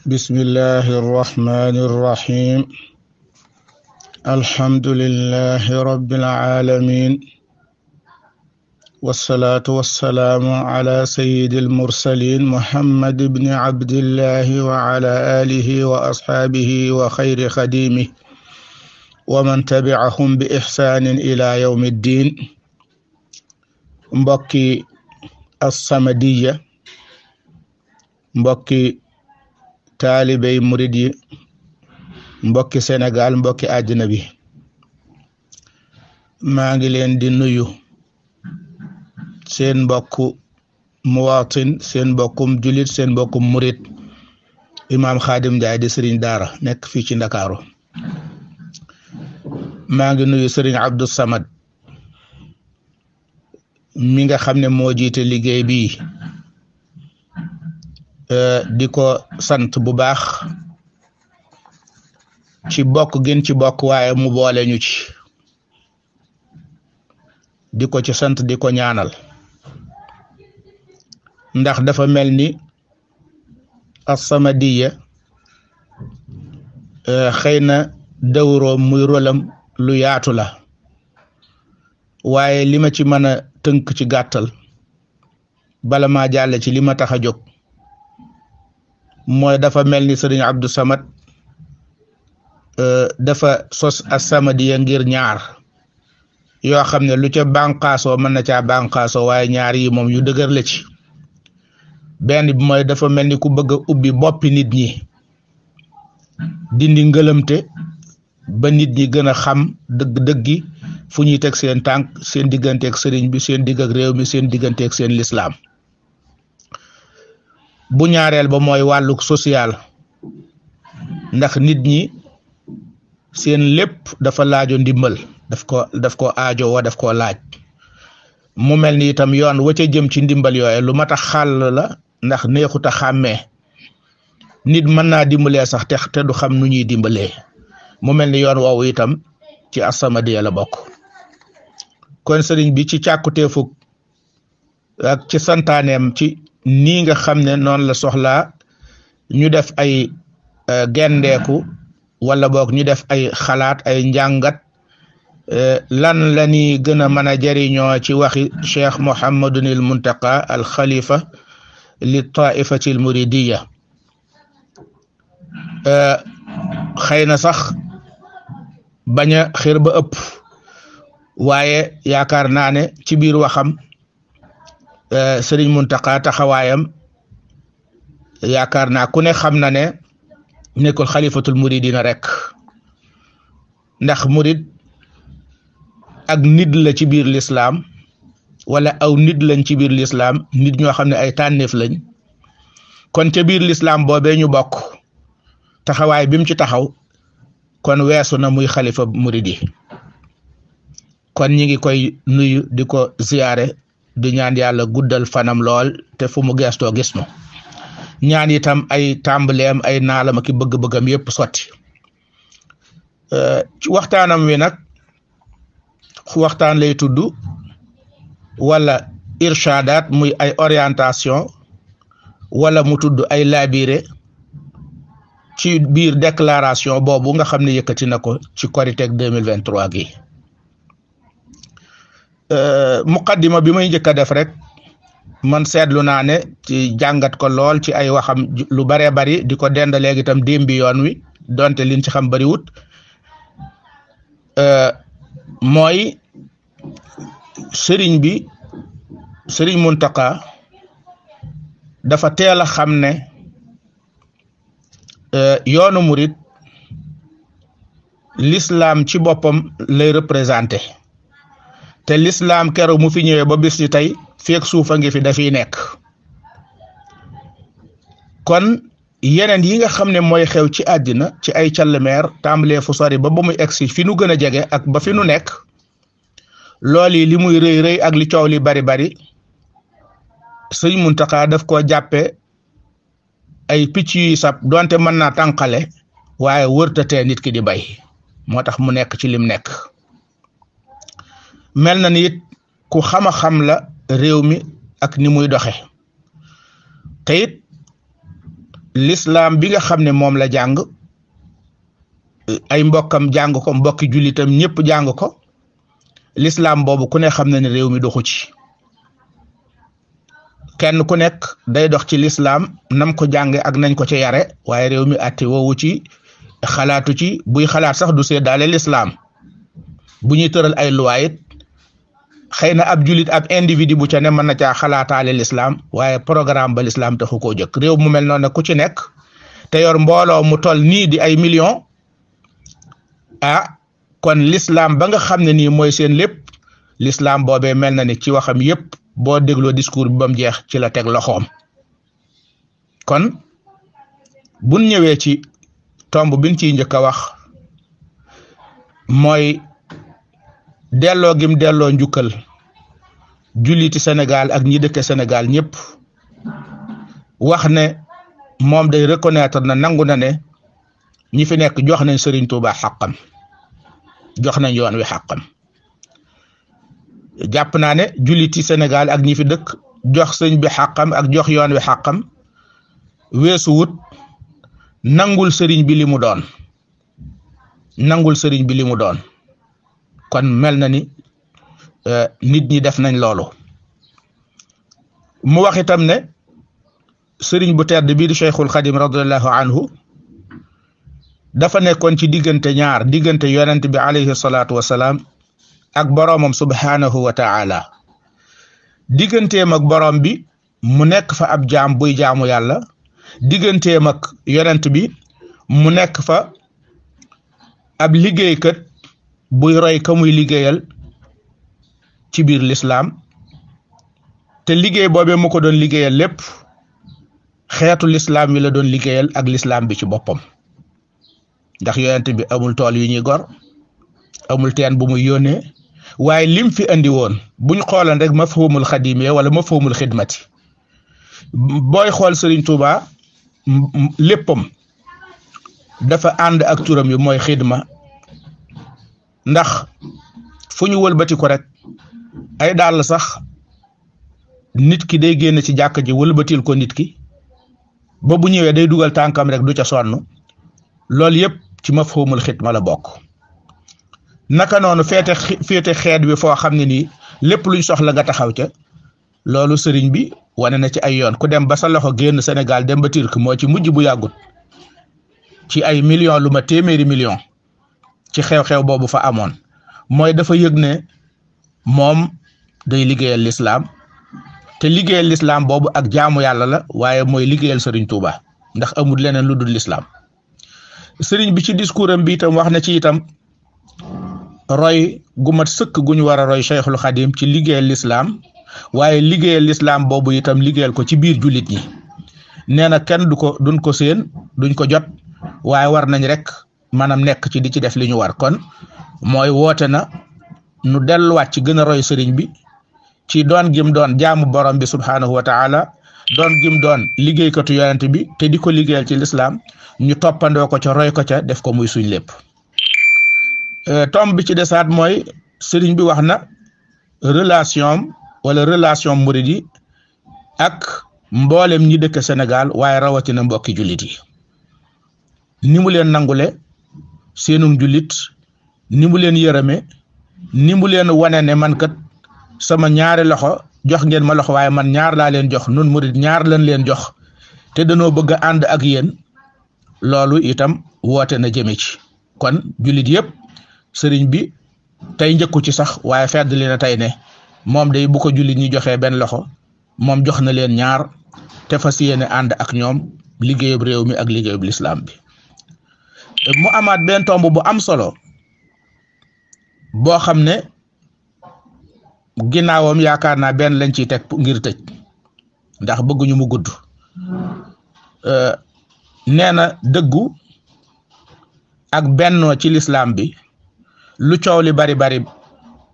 بسم الله الرحمن الرحيم. الحمد لله رب العالمين، والصلاة والسلام على سيد المرسلين محمد بن عبد الله وعلى آله وأصحابه وخير خديمه ومن تبعهم بإحسان إلى يوم الدين. mbokki As-Samadiyya, mbokki taalibey murid yi, mbokki Sénégal, mbokki àddina bi, maa ngi leen di nuyu. Seen mbokku muwaatin, seen mbokkum julit, seen mbokkum murid Imam Khadim Ndiaye di Serigne Daara nekk fii ci Ndakaaru. maa ngi nuyu Serigne Abdou Samad mi nga xam ne moo jiite liggéey bi, di ko sant bu baax ci bokk gën ci bokk, waaye mu boole ñu ci, di ko ci sant, di ko ñaanal, ndax dafa mel ni As-Samadiyya xëy na dawroo muy rolam lu yaatu la, waaye li ma ci mën a tënk ci gàttal bala maa jàlle ci li ma tax a jóg mooy dafa mel ni Sëriñ Abdou Samad dafa sos As-Samadiyya ngir ñaar yoo xam ne lu ca bànqaasoo mën na caa bànqaasoo, waaye ñaar yi moom yu dëgër la ci. benn bi mooy dafa mel ni ku bëgg a ubbi boppi nit ñi, dindi ngëlëmte ba nit ñi gën a xam dëgg-dëggi fu ñuy teg seen tànk, seen digganteeg sëriñ bi, seen digg ak réew mi, seen digganteeg seen lislaam. bu ñaareel ba mooy wàllu social, ndax nit ñi seen lépp dafa laajo ndimbal, daf ko aajo wa daf koo laaj. mu mel ni itam yoon wa ca jëm ci ndimbal yooyu lu mat a xàll la, ndax neexut a xàmmee. nit mën naa dimbalee sax te du xam nu ñuy dimbalee. mu mel ni yoon woowu itam ci As-Samadiyya la bokk. kon sëriñ bi ci càkkuteefug ak ci santaaneem ci nii nga xam ne noonu la soxlaa ñu def ay gendeeku, wala boog ñu def ay xalaat, ay njàngat, lan la ñuy gën a mën a jariñoo ci waxi Cheikh Mouhamadunil Muntaqa al Khalifa li taifati al muridiyya. xëy na sax bañ a xir ba ëpp, waaye yaakaar naa ne ci biir waxam Serigne Muntaqa taxawaayam yaakaar naa ku ne xam na ne nekkul xalifatul muridina rek, ndax murid ak nit la ci biir lislaam, wala aw nit lañ ci biir lislaam, nit ñoo xam ne ay tànneef lañ. kon ca biir lislaam boobee ñu bokk, taxawaay bi mu ci taxaw kon weesu na muy xalifa murid yi. kon ñi ngi koy nuyu, di ko ziyaare, di ñaan yàlla guddal fanam lool te fu mu gestoo gis nu, ñaan itam ay tàmbaleem, ay naalam ak bëgg-bëggam yépp sotti. ci waxtaanam wi nag waxtaan lay tudd, wala irshadaat muy ay orientation, wala mu tudd ay labiré ci biir déclaration boobu nga xam ne yëkkati na ko ci Koriteeg 2023 gi. muqaddima bi may njëkk a def rek, man seetlu naa ne ci jàngat ko lool ci ay waxam lu baree bari, di ko dend léegi itam démbi yoon wi, donte liñ ci xam bariwut, mooy sëriñ bi, Sëriñ Muntaqa dafa teel a xam ne yoonu murid l'islam ci boppam lay représenté, te l'islam keroog mu fi ñëwee ba bis ni tey feek suufa ngi fi dafiy nekk. kon yeneen yi nga xam ne mooy xew ci àddina ci ay càllmeer, tàmbalee fu sori ba muy egsi fi nu gën a jege ak ba fi nu nekk, loolu yi li muy rëy rëy ak li coow li bari bari, Sëriñ Muntaqa daf koo jàppe ay picc yuy sab, donte mën naa tànqale, waaye wërtatee nit ki di bay. moo tax mu nekk ci lim nekk. mel na ni it ku xam a xam la réew mi ak ni muy doxe, te it l'islam bi nga xam ne moom la jàng ay mbokkam jàng ko mbokki jullitam ñëpp jàng ko l'islam boobu ku ne xam na ne réew mi doxu ci kenn ku nekk day dox ci l'islam nam ko jànge ak nañ ko ci yare waaye réew mi atti woowu ci xalaatu ci buy xalaat sax du seddaale l'islam bu ñuy tëral ay loi it xëy na ab julit ab individu bu ca ne mën na caa xalaataale l'islam waaye programme ba l'islam taxu koo jëkk réew mu mel noonu ku ci nekk te yor mbooloo mu toll nii di ay millions kon l'islam ba nga xam ne nii mooy seen lépp l'islam boobee mel na ni ci waxam yépp boo dégloo discours bi ba mu jeex ci la teg loxoom kon buñ ñëwee ci tomb biñ ciy njëkk a wax mooy delloo gim delloo njukkal julliti Sénégal ak ñi dëkk Sénégal ñëpp wax ne moom day reconnaître na nangu na ne ñi fi nekk jox nañ Serigne Touba xàqam jox nañ yoon wi xàqam jàpp naa ne julliti Sénégal ak ñi fi dëkk jox sëñ bi xàqam ak jox yoon wi xàqam weesu wut nangul sëriñ bi li mu doon nangul sëriñ bi li mu doon kon mel na ni nit ñi def nañ loolu mu wax itam ne sëriñ bu tedd bii di Cheikhul Khadim radiyallahu anhu dafa nekkoon ci diggante ñaar diggante yonent bi alayhi salaatu wasalaam ak boroomam subhanahu wa ta'ala digganteem ak boroom bi mu nekk fa ab jaam buy jaamu yàlla digganteem ak yonent bi mu nekk fa ab liggéeykat buy roy ka muy liggéeyal ci biir l'islam te liggéey boobee mu ko doon liggéeyal lépp xeetu l'islam wi la doon liggéeyal ak l'islam bi ci boppam ndax yonent bi amul tool yu ñuy gor amul teen bu muy yónnee waaye lim fi andi woon buñ xoolan rek mafhumul xadimee wala mafhumul xidmati booy xool Serigne Touba léppam dafa ànd ak turam yi mooy xidma ndax fu ñu wëlbati ko rek ay daal sax nit ki day génn ci jàkk ji wëlbatil ko nit ki ba bu ñëwee day dugal tànkam rek du ca sonn loolu yëpp ci mafhumul xidma la bokk naka noonu féete xeet wi foo xam ne nii lépp luñ soxla nga taxaw ca loolu sëriñ bi wane na ci ay yoon ku dem ba sa loxo génn Sénégal dem ba Turquie moo ci mujj bu yàggut ci ay millions lu ma téeméeri millions ci xew-xew boobu fa amoon mooy dafa yëg ne moom day liggéeyal l'islam te liggéeyal l'islam boobu ak jaamu yàlla la waaye mooy liggéeyal Serigne Touba ndax amul leneen lu dul l'islam sëriñ bi ci discours am bi itam wax na ci itam roy gu mat sëkk gu ñu war a roy Cheikhul Khadim ci liggéeyal l'islam waaye liggéeyal l'islam boobu itam liggéeyal ko ci biir jullit ñi nee na kenn duñ ko seen duñ ko jot waaye war nañ rek maanaam nekk ci di ci def li ñu war kon mooy woote na nu delluwaat ci gën a roy sëriñ bi ci doon gim doon jaamu borom bi subhanahu wa ta'ala doon gim doon liggéeykatu yonent bi te di ko liggéeyal ci l'islam ñu toppandoo ko ca roy ko ca def ko muy suñ lépp tomb bi ci desaat mooy sëriñ bi wax na relation murid yi ak mboolem ñi dëkk Sénégal waaye rawatina mbokki jullit yi ni mu leen nangule seenum jullit ni mu leen yërëme ni mu leen wane ne man kat sama ñaari loxo jox ngeen ma loxo waaye man ñaar laa leen jox nun murid ñaar lañ leen jox te danoo bëgg a ànd ak yéen loolu itam woote na jëme ci kon jullit yëpp sëriñ bi tey njëkku ci sax waaye fedd leen a tey ne moom day bu ko jullit ñi joxee benn loxo moom jox na leen ñaar te fas yéene ànd ak ñoom liggéeyub réew mi ak liggéeyub l'islam bi mu amaat benn tomb bu am solo boo xam ne ginnaawam yaakaar naa benn lañ ciy teg ngir tëj ndax bëgguñu mu gudd nee na dëggu ak bennoo ci l'islam bi lu coow li bari bari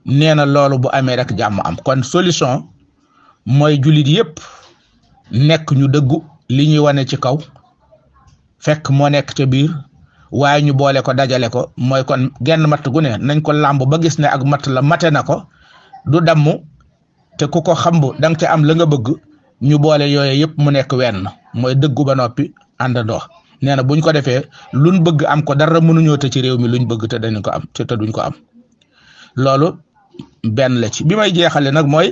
nee na loolu bu amee rek jàmm am kon solution mooy jullit yépp nekk ñu dëggu li ñuy wane ci kaw fekk moo nekk ca biir waaye ñu boole ko dajale ko mooy kon genn matt gu ne nañ ko làmb ba gis ne ak matt la mate na ko du damm te ku ko xamb danga ca am la nga bëgg ñu boole yooye yépp mu nekk wenn mooy dëggu ba noppi àndandoo nee na buñ ko defee luñ bëgg am ko dara mënuñoo te ci réew mi luñ bëgg te dañ ko am te duñ ko am loolu benn la ci bi may jeexale nag mooy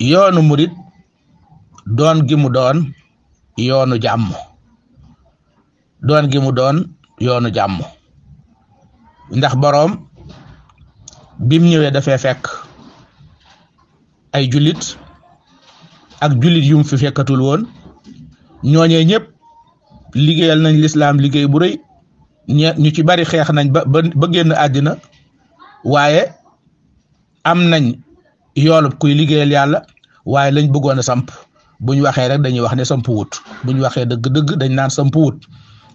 yoonu murit doon gi mu doon yoonu jàmm doon gi mu doon yoonu jàmm ndax boroom bim ñëwee dafee fekk ay jullit ak jullit yum fi fekkatul woon ñooñee ñëpp liggéeyal nañ lislaam liggéey bu rëy ñu ci bari xeex nañ ba génn àddina waaye am nañ yoolub kuy liggéeyal yàlla waaye lañ bëggoon a samp buñ waxee rek dañuy wax ne samp wut buñ waxee dëgg-dëgg dañ naan samp wut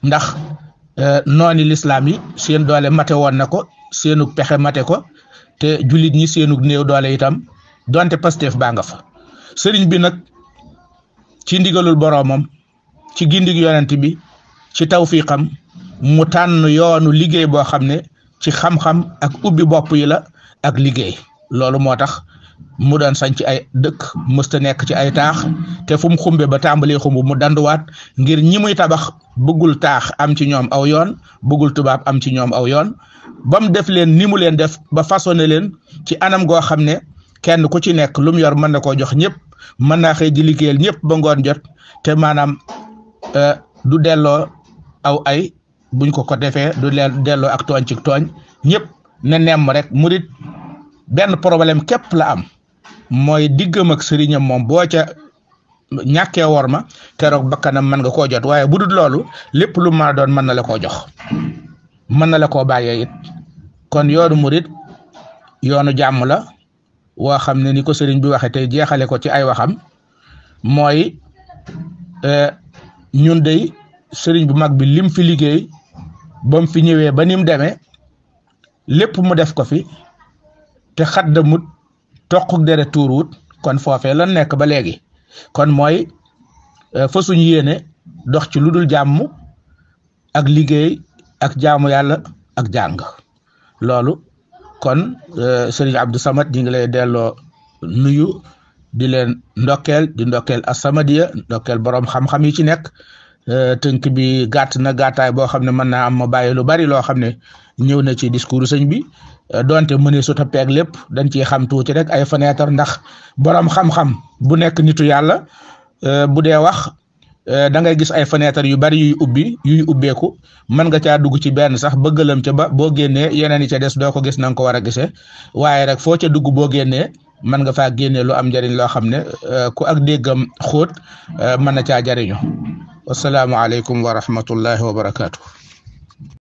ndax nooni lislaam yi seen doole mate woon na ko seenug pexe mate ko te jullit ñi seenug néew doole itam donte Pastef baa nga fa sëriñ bi nag ci ndigalul boroomam ci gindig yonent bi ci tawfiqam mu tànn yoonu liggéey boo xam ne ci xam-xam ak ubbi bopp yi la ak liggéey loolu moo tax mu doon sañ ci ay dëkk mësta nekk ci ay taax te fu mu xumbe ba tàmbalee xumb mu danduwaat ngir ñi muy tabax bëggul taax am ci ñoom aw yoon bëggul tubaab am ci ñoom aw yoon ba mu def leen ni mu leen def ba façonné leen ci anam goo xam ne kenn ku ci nekk lu mu yor mën na koo jox ñëpp mën naa xëy di liggéeyal ñëpp ba ngoon jot te maanaam du delloo aw ay buñ ko defee du delloo ak tooñ ci tooñ ñëpp ne nemm rek murit benn problème képp la am mooy diggam ak sëriñam moom boo ca ñàkkee wor ma keroog bakkanam mën nga koo jot waaye bu dul loolu lépp lu ma doon mën na la koo jox mën na la koo bàyyee it kon yoonu murit yoonu jàmm la woo xam ne ni ko sëriñ bi waxe tey jeexale ko ci ay waxam mooy ñun dey sëriñ bu mag bi lim fi liggéey ba mu fi ñëwee ba ni mu demee lépp mu def ko fi te xaddamut toquk dere tuuruwut kon foofee lan nekk ba léegi kon mooy fa suñu yéene dox ci lu dul jàmm ak liggéey ak jaamu yàlla ak jàng loolu kon sëriñ Abdou Samad ñi ngi lay delloo nuyu di leen ndokkeel di ndokkeel As-Samadiyya ndokkeel borom xam-xam yi ci nekk tënk bi gàtt na gàttaay boo xam ne mën naa am ma bàyyi lu bari loo xam ne ñëw na ci discours sëñ bi donte mënee su tappeeg lépp dañ ciy xam tuuti rek ay fenêtre ndax borom xam-xam bu nekk nitu yàlla bu dee wax da ngay gis ay fenêtre yu bari yuy ubbeeku mën nga caa dugg ci benn sax bëggalam ca ba boo génnee yeneen yi ca des doo ko gis na nga ko war a gisee waaye rek foo ca dugg boo génnee mën nga faa génnee lu am njariñ loo xam ne ku ak déggam xóot mën na caa jariñu wassalaamu aleykum wa rahmatullahi wa barakaatu.